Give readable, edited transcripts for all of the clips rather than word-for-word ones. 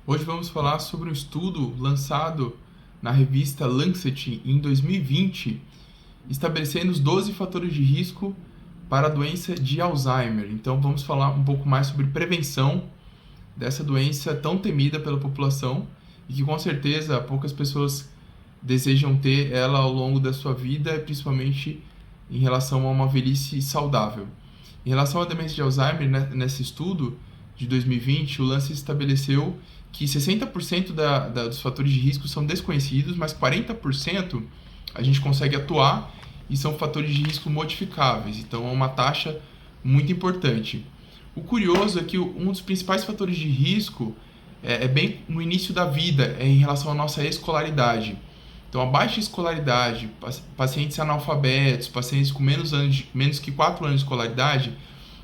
Hoje vamos falar sobre um estudo lançado na revista Lancet em 2020, estabelecendo os 12 fatores de risco para a doença de Alzheimer. Então vamos falar um pouco mais sobre prevenção dessa doença tão temida pela população e que com certeza poucas pessoas desejam ter ela ao longo da sua vida, principalmente em relação a uma velhice saudável. Em relação à demência de Alzheimer, nesse estudo de 2020, o Lancet estabeleceu que 60% dos fatores de risco são desconhecidos, mas 40% a gente consegue atuar e são fatores de risco modificáveis. Então é uma taxa muito importante. O curioso é que um dos principais fatores de risco é bem no início da vida, é em relação à nossa escolaridade. Então, a baixa escolaridade, pacientes analfabetos, pacientes com menos que 4 anos de escolaridade,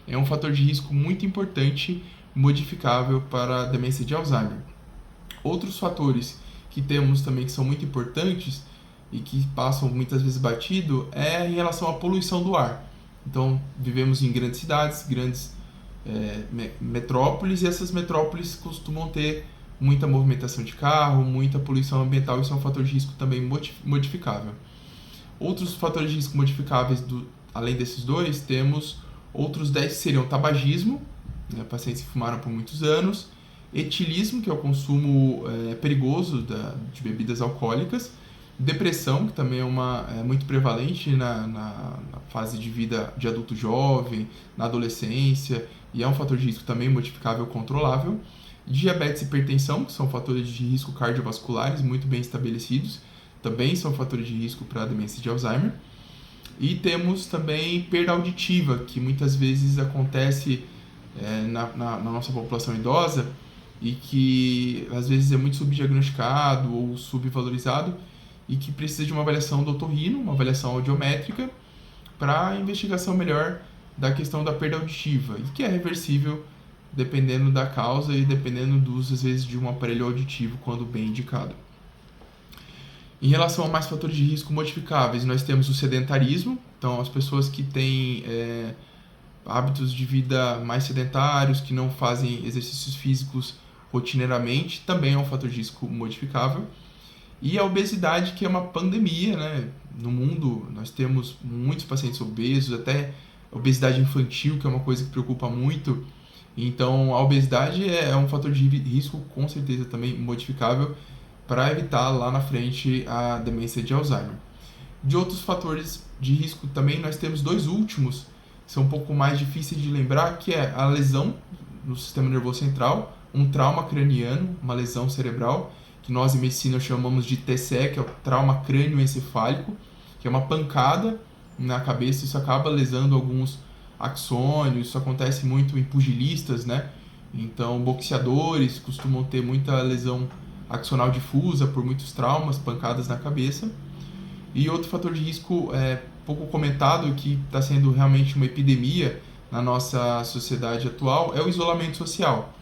é um fator de risco muito importante, modificável para a demência de Alzheimer. Outros fatores que temos também que são muito importantes e que passam muitas vezes batido é em relação à poluição do ar. Então, vivemos em grandes cidades, grandes metrópoles, e essas metrópoles costumam ter muita movimentação de carro, muita poluição ambiental, isso é um fator de risco também modificável. Outros fatores de risco modificáveis, além desses dois, temos outros 10 que seriam tabagismo, né, pacientes que fumaram por muitos anos, etilismo, que é o consumo perigoso de bebidas alcoólicas, depressão, que também é muito prevalente na fase de vida de adulto jovem, na adolescência, e é um fator de risco também modificável controlável. Diabetes e hipertensão, que são fatores de risco cardiovasculares muito bem estabelecidos, também são fatores de risco para a demência de Alzheimer. E temos também perda auditiva, que muitas vezes acontece na nossa população idosa e que às vezes é muito subdiagnosticado ou subvalorizado e que precisa de uma avaliação do otorrino, uma avaliação audiométrica, para a investigação melhor da questão da perda auditiva, e que é reversível dependendo da causa e dependendo do uso, às vezes, de um aparelho auditivo, quando bem indicado. Em relação a mais fatores de risco modificáveis, nós temos o sedentarismo, então as pessoas que têm hábitos de vida mais sedentários, que não fazem exercícios físicos rotineiramente, também é um fator de risco modificável. E a obesidade, que é uma pandemia, né? No mundo, nós temos muitos pacientes obesos, até obesidade infantil, que é uma coisa que preocupa muito. Então, a obesidade é um fator de risco, com certeza, também modificável para evitar lá na frente a demência de Alzheimer. De outros fatores de risco também, nós temos dois últimos, que são um pouco mais difíceis de lembrar, que é a lesão no sistema nervoso central, um trauma craniano, uma lesão cerebral, que nós em medicina chamamos de TCE, que é o trauma crânioencefálico, que é uma pancada na cabeça, isso acaba lesando alguns axônios, isso acontece muito em pugilistas, né? Então, boxeadores costumam ter muita lesão axonal difusa por muitos traumas, pancadas na cabeça. E outro fator de risco pouco comentado, que está sendo realmente uma epidemia na nossa sociedade atual, é o isolamento social.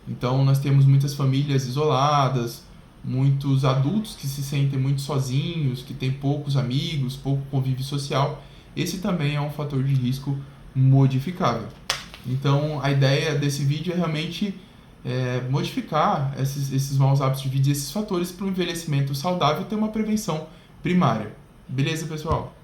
Então, nós temos muitas famílias isoladas, muitos adultos que se sentem muito sozinhos, que têm poucos amigos, pouco convívio social. Esse também é um fator de risco modificável. Então, a ideia desse vídeo é realmente modificar esses maus hábitos de vida e esses fatores para um envelhecimento saudável e ter uma prevenção primária. Beleza, pessoal?